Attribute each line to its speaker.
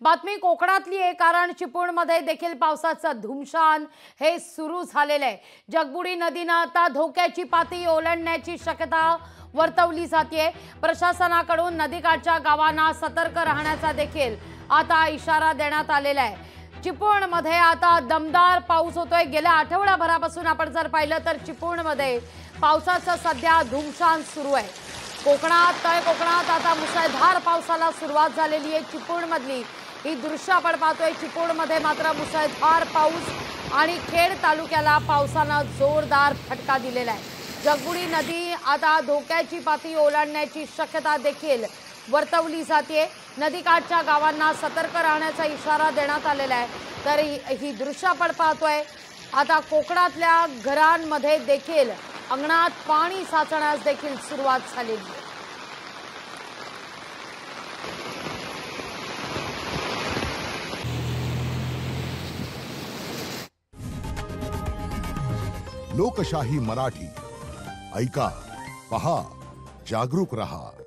Speaker 1: बातमी कोकणातली आहे, कारण चिपळूणमध्ये देखील पावसाचं धुमशान हे सुरू झालेलं आहे। जगबुडी नदीनं आता धोक्याची पातळी ओलांडण्याची शक्यता वर्तवली जाते। प्रशासनाकडून नदीकाठच्या गावांना सतर्क राहण्याचा देखील आता इशारा देण्यात आलेला आहे। चिपळूणमध्ये आता दमदार पाऊस होतोय। गेल्या आठवड्याभरापासून आपण जर पाहिलं तर चिपळूणमध्ये पावसाचं सध्या धुमशान सुरू आहे। तळ कोकणात आता मुसळधार पावसाला सुरुवात झालेली आहे। चिपळूणमधली ही दृश्य आपण पाहतोय। चिपळूणमध्ये मात्र मुसळधार पाऊस आणि खेड तालुक्याला पावसानं जोरदार फटका दिलेला आहे। जगबुडी नदी आता धोक्याची पातळी ओलांडण्याची शक्यता देखील वर्तवली जाते। नदीकाठच्या गावांना सतर्क राहण्याचा इशारा देण्यात आलेला आहे। तर ही दृश्य आपण पाहतोय। आता कोकणातल्या घरांमध्ये देखील अंगणात पाणी साचण्यास देखील सुरुवात झालेली आहे।
Speaker 2: लोकशाही मराठी ऐका, पहा, जागरूक रहा।